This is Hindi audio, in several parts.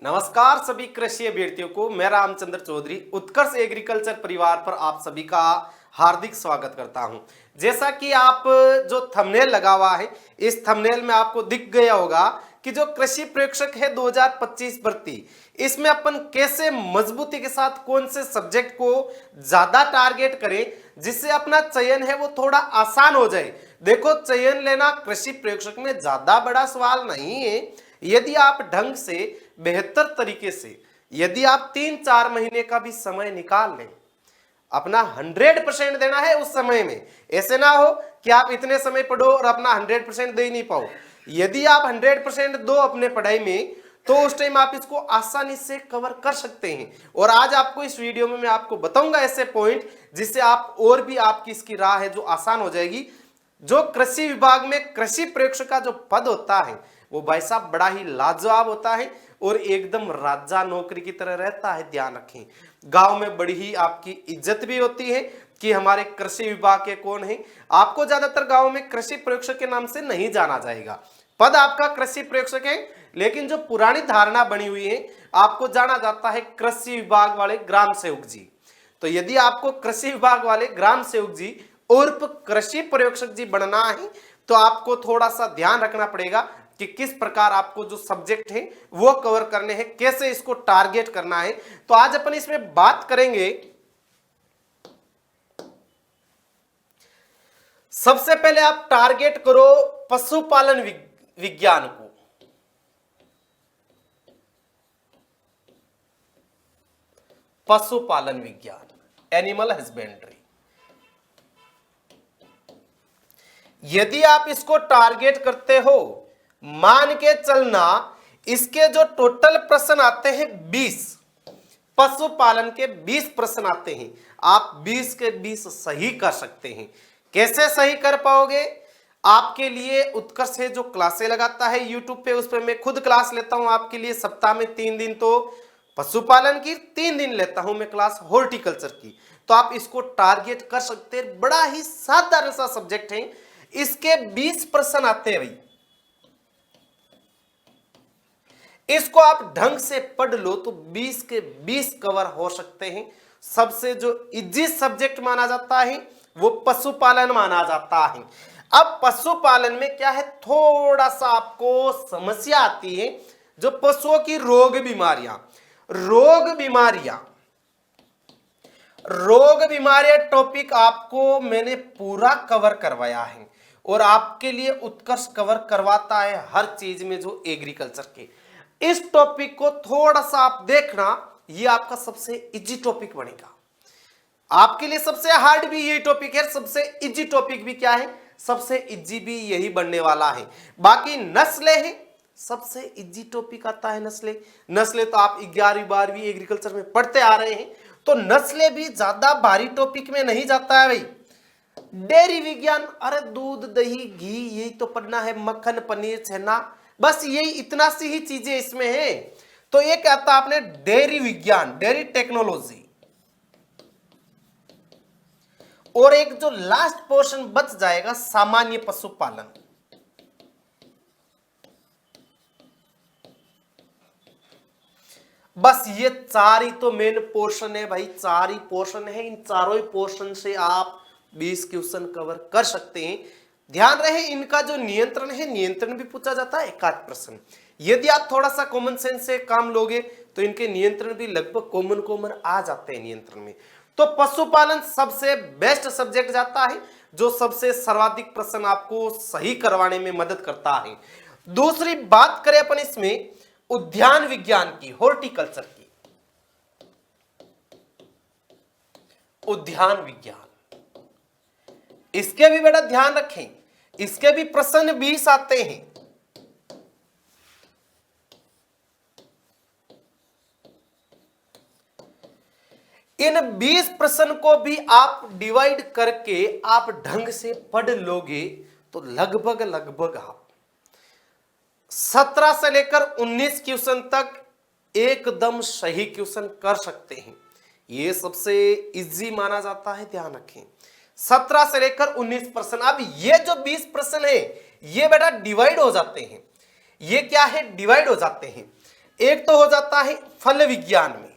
नमस्कार सभी कृषि अभ्यर्थियों को। मैं रामचंद्र चौधरी उत्कर्ष एग्रीकल्चर परिवार पर आप सभी का हार्दिक स्वागत करता हूं। जैसा कि आप जो थंबनेल लगा हुआ है, इस थंबनेल में आपको दिख गया होगा कि जो कृषि प्रेक्षक है 2025 भर्ती, इसमें अपन कैसे मजबूती के साथ कौन से सब्जेक्ट को ज्यादा टारगेट करें जिससे अपना चयन है वो थोड़ा आसान हो जाए। देखो, चयन लेना कृषि प्रेक्षक में ज्यादा बड़ा सवाल नहीं है। यदि आप ढंग से बेहतर तरीके से यदि आप 3-4 महीने का भी समय निकाल लें, अपना 100% देना है उस समय में। ऐसे ना हो कि आप इतने समय पढ़ो और अपना 100% दे ही नहीं पाओ। यदि आप 100% दो अपने पढ़ाई में, तो उस टाइम आप इसको आसानी से कवर कर सकते हैं। और आज आपको इस वीडियो में मैं आपको बताऊंगा ऐसे पॉइंट जिससे आप और भी आपकी इसकी राह है जो आसान हो जाएगी। जो कृषि विभाग में कृषि प्रेक्षक का जो पद होता है वो भाई साहब बड़ा ही लाजवाब होता है और एकदम राजा नौकरी की तरह रहता है। ध्यान रखें, गांव में बड़ी ही आपकी इज्जत भी होती है कि हमारे कृषि विभाग के कौन है। आपको ज्यादातर गांव में कृषि प्रेक्षक के नाम से नहीं जाना जाएगा। पद आपका कृषि प्रेक्षक है, लेकिन जो पुरानी धारणा बनी हुई है, आपको जाना जाता है कृषि विभाग वाले ग्राम सेवक जी। तो यदि आपको कृषि विभाग वाले ग्राम सेवक जी उर्फ कृषि पर्यवेक्षक जी बनना है, तो आपको थोड़ा सा ध्यान रखना पड़ेगा कि किस प्रकार आपको जो सब्जेक्ट है वो कवर करने हैं, कैसे इसको टारगेट करना है। तो आज अपन इसमें बात करेंगे। सबसे पहले आप टारगेट करो पशुपालन विज्ञान को। पशुपालन विज्ञान, एनिमल हस्बेंड्री। यदि आप इसको टारगेट करते हो, मान के चलना इसके जो टोटल प्रश्न आते हैं 20, पशुपालन के 20 प्रश्न आते हैं, आप 20 के 20 सही कर सकते हैं। कैसे सही कर पाओगे? आपके लिए उत्कर्ष है जो क्लासें लगाता है यूट्यूब पे, उस पर मैं खुद क्लास लेता हूं आपके लिए। सप्ताह में 3 दिन तो पशुपालन की, 3 दिन लेता हूं मैं क्लास हॉर्टिकल्चर की। तो आप इसको टारगेट कर सकते हैं। बड़ा ही साधारण सा सब्जेक्ट है, इसके 20 प्रश्न आते हैं भाई। इसको आप ढंग से पढ़ लो तो 20 के 20 कवर हो सकते हैं। सबसे जो इजी सब्जेक्ट माना जाता है वो पशुपालन माना जाता है। अब पशुपालन में क्या है, थोड़ा सा आपको समस्या आती है, जो पशुओं की रोग बीमारियां टॉपिक आपको मैंने पूरा कवर करवाया है और आपके लिए उत्कर्ष कवर करवाता है हर चीज में जो एग्रीकल्चर के। इस टॉपिक को थोड़ा सा आप देखना, ये आपका सबसे इजी टॉपिक बनेगा। आपके लिए सबसे हार्ड भी यही टॉपिक है, सबसे इजी टॉपिक भी क्या है, सबसे इजी भी यही बनने वाला है। बाकी नस्लें हैं, सबसे इजी टॉपिक आता है नस्लें तो आप 11वीं 12वीं एग्रीकल्चर में पढ़ते आ रहे हैं, तो नस्लें भी ज्यादा भारी टॉपिक में नहीं जाता है भाई। डेयरी विज्ञान, अरे दूध दही घी यही तो पढ़ना है, मक्खन पनीर छेना, बस यही इतना सी ही चीजें इसमें है। तो ये कहता आपने डेयरी विज्ञान, डेयरी टेक्नोलॉजी। और एक जो लास्ट पोर्शन बच जाएगा सामान्य पशुपालन। बस ये 4 ही तो मेन पोर्शन है भाई, 4 ही पोर्शन है। इन चारों ही पोर्शन से आप 20 क्वेश्चन कवर कर सकते हैं। ध्यान रहे, इनका जो नियंत्रण है, नियंत्रण भी पूछा जाता है 1 प्रश्न। यदि आप थोड़ा सा कॉमन सेंस से काम लोगे तो इनके नियंत्रण भी लगभग कॉमन आ जाते हैं नियंत्रण में। तो पशुपालन सबसे बेस्ट सब्जेक्ट जाता है, जो सबसे सर्वाधिक प्रश्न आपको सही करवाने में मदद करता है। दूसरी बात करें अपन इसमें उद्यान विज्ञान की, हॉर्टिकल्चर की। उद्यान विज्ञान, इसके भी बड़ा ध्यान रखें, इसके भी प्रश्न 20 आते हैं। इन 20 प्रश्न को भी आप डिवाइड करके आप ढंग से पढ़ लोगे तो लगभग आप 17 से लेकर 19 क्वेश्चन तक एकदम सही क्वेश्चन कर सकते हैं। ये सबसे इजी माना जाता है, ध्यान रखें। 17 से लेकर 19 प्रश्न। अब ये जो 20 प्रश्न है ये बेटा डिवाइड हो जाते हैं। ये क्या है, डिवाइड हो जाते हैं। एक तो हो जाता है फल विज्ञान में,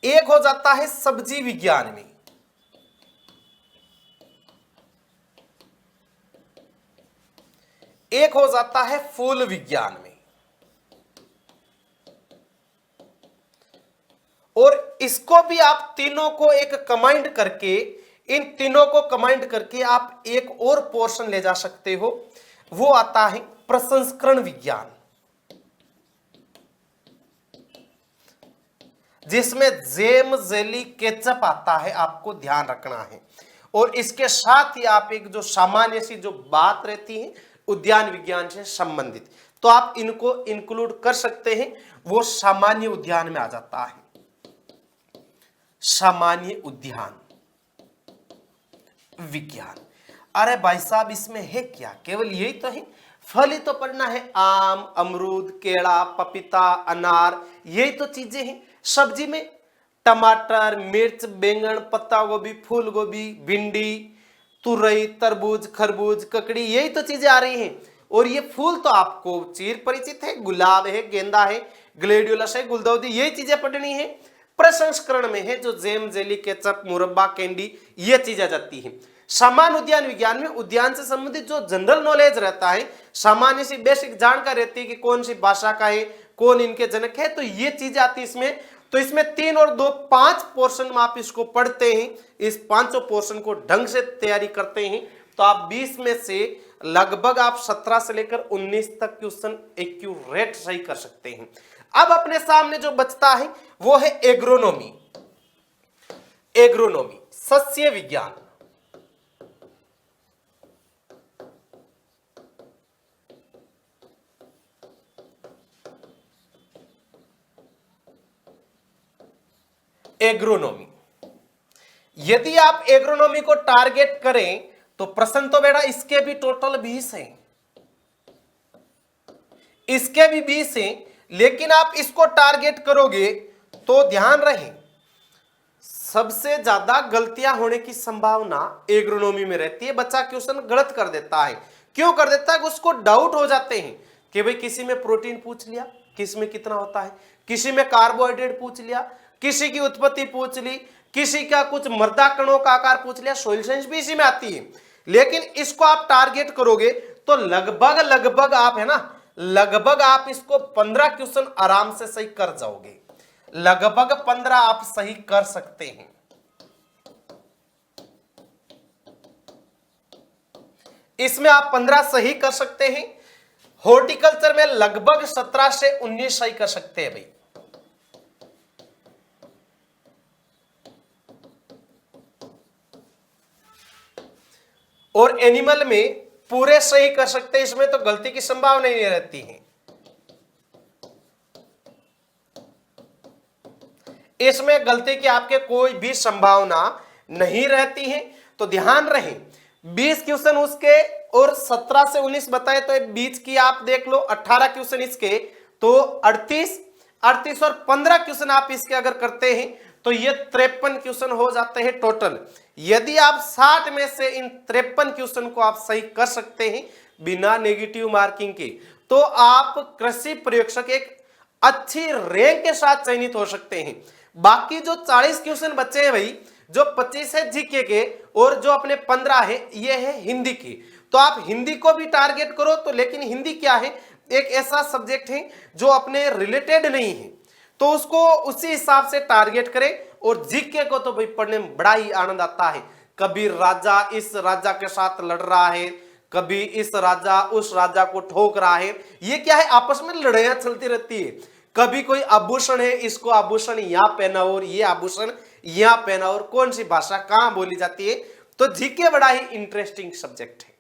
एक हो जाता है सब्जी विज्ञान में, एक हो जाता है फूल विज्ञान में। और इसको भी आप तीनों को एक कमांड करके, इन तीनों को कमांड करके आप एक और पोर्शन ले जा सकते हो, वो आता है प्रसंस्करण विज्ञान, जिसमें जेम जेली केचप आता है, आपको ध्यान रखना है। और इसके साथ ही आप एक जो सामान्य सी जो बात रहती है उद्यान विज्ञान से संबंधित, तो आप इनको इंक्लूड कर सकते हैं, वो सामान्य उद्यान में आ जाता है। सामान्य उद्यान विज्ञान, अरे भाई साहब इसमें है क्या, केवल यही तो है, फल ही तो पढ़ना है, आम, अमरूद, केला, पपीता, अनार, यही तो चीजें हैं। सब्जी में टमाटर, मिर्च, बैंगन, पत्ता गोभी, फूल गोभी, भिंडी, तुरई, तरबूज, खरबूज, ककड़ी, यही तो चीजें आ रही हैं। और ये फूल तो आपको चिर परिचित है, गुलाब है, गेंदा है, ग्लेडियोलस है, गुलदाउदी, यही चीजें पढ़नी है। प्रसंस्करण में है जो जेम, जेली, केचप, मुरब्बा, कैंडी, ये चीजें जाती है। सामान्य उद्यान विज्ञान में उद्यान से संबंधित जो जनरल नॉलेज रहता है, सामान्य सी बेसिक जानकारी रहती है कि कौन सी भाषा का है, कौन इनके जनक है, तो ये चीजें आती है इसमें। तो इसमें 3 और 2 5 पोर्शन में आप इसको पढ़ते हैं, इस पांचों पोर्शन को ढंग से तैयारी करते हैं, तो आप 20 में से लगभग आप 17 से लेकर 19 तक क्वेश्चन एक्यूरेट सही कर सकते हैं। अब अपने सामने जो बचता है वो है एग्रोनॉमी। एग्रोनॉमी सस्य विज्ञान, एग्रोनॉमी, यदि आप एग्रोनॉमी को टारगेट करें तो प्रश्न तो बेटा इसके भी टोटल 20 हैं, इसके भी 20 हैं, लेकिन आप इसको टारगेट करोगे तो ध्यान रहे सबसे ज्यादा गलतियां होने की संभावना एग्रोनॉमी में रहती है। बच्चा क्वेश्चन गलत कर देता है, क्यों कर देता है, उसको डाउट हो जाते हैं कि भाई किसी में प्रोटीन पूछ लिया, किस में कितना होता है, किसी में कार्बोहाइड्रेट पूछ लिया, किसी की उत्पत्ति पूछ ली, किसी का कुछ मृदा कणों का आकार पूछ लिया, सोइल साइंस भी इसी में आती है। लेकिन इसको आप टारगेट करोगे तो लगभग आप है ना, लगभग आप इसको 15 क्वेश्चन आराम से सही कर जाओगे, लगभग 15 आप सही कर सकते हैं। इसमें आप 15 सही कर सकते हैं, हॉर्टिकल्चर में लगभग 17 से 19 सही कर सकते हैं भाई। और एनिमल में पूरे सही कर सकते हैं, इसमें तो गलती की संभावना नहीं रहती है। इसमें गलती की आपके कोई भी संभावना नहीं रहती है। तो ध्यान रहे 20 क्वेश्चन उसके और 17 से 19 बताए, तो बीच की आप देख लो 18 क्वेश्चन इसके, तो 38 और 15 क्वेश्चन आप इसके अगर करते हैं तो ये 53 क्वेश्चन हो जाते हैं टोटल। यदि आप 60 में से इन 53 क्वेश्चन को आप सही कर सकते हैं बिना नेगेटिव मार्किंग के, तो आप कृषि प्रयोगशक एक अच्छी रैंक के साथ चयनित हो सकते हैं। बाकी जो 40 क्वेश्चन बचे हैं भाई, जो 25 है जीके के और जो अपने 15 है ये है हिंदी की, तो आप हिंदी को भी टारगेट करो। तो लेकिन हिंदी क्या है, एक ऐसा सब्जेक्ट है जो अपने रिलेटेड नहीं है, तो उसको उसी हिसाब से टारगेट करें। और जीके को तो भाई पढ़ने में बड़ा ही आनंद आता है, कभी राजा इस राजा के साथ लड़ रहा है, कभी इस राजा उस राजा को ठोक रहा है, ये क्या है आपस में लड़ाइयां चलती रहती है। कभी कोई आभूषण है, इसको आभूषण यहां पहना और ये आभूषण यहां पहना, और कौन सी भाषा कहां बोली जाती है। तो जीके बड़ा ही इंटरेस्टिंग सब्जेक्ट है।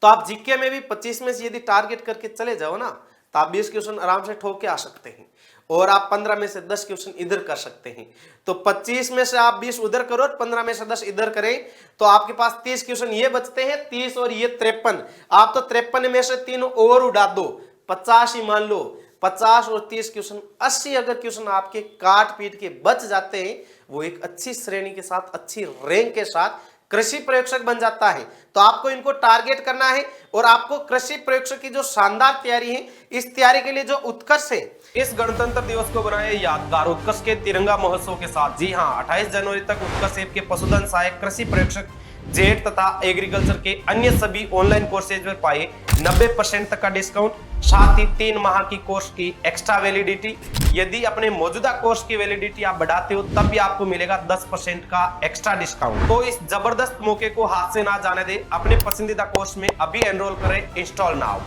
तो आप जीके में भी 25 में से यदि टारगेट करके चले जाओ ना, तो आप 20 क्वेश्चन आराम से ठोक के आ सकते हैं, और आप 15 में से 10 क्वेश्चन इधर कर सकते हैं। तो 25 में से आप 20 उधर करो, 15 में से 10 इधर करें, तो आपके पास 30 क्वेश्चन ये बचते हैं, 30 और ये 53। आप तो 53 में से 3 और उड़ा दो, 50 ही मान लो। 50 और 30 क्वेश्चन 80 अगर क्वेश्चन आपके काट पीट के बच जाते हैं, वो एक अच्छी श्रेणी के साथ, अच्छी रैंक के साथ कृषि प्रयोगशक बन जाता है। तो आपको इनको टारगेट करना है और आपको कृषि प्रयोगशक की जो शानदार तैयारी है, इस तैयारी के लिए जो उत्कर्ष है, इस गणतंत्र दिवस को बनाए यादगार उत्कर्ष के तिरंगा महोत्सव के साथ। जी हाँ, 28 जनवरी तक उत्कर्ष ऐप के पशुधन सहायक, कृषि प्रयोगशक, जेड तथा एग्रीकल्चर के अन्य सभी ऑनलाइन कोर्सेज में पाए 90% तक का डिस्काउंट, साथ ही 3 माह की कोर्स की एक्स्ट्रा वैलिडिटी। यदि अपने मौजूदा कोर्स की वैलिडिटी आप बढ़ाते हो तब भी आपको मिलेगा 10% का एक्स्ट्रा डिस्काउंट। तो इस जबरदस्त मौके को हाथ से ना जाने दे, अपने पसंदीदा कोर्स में अभी एनरोल करें। Install now.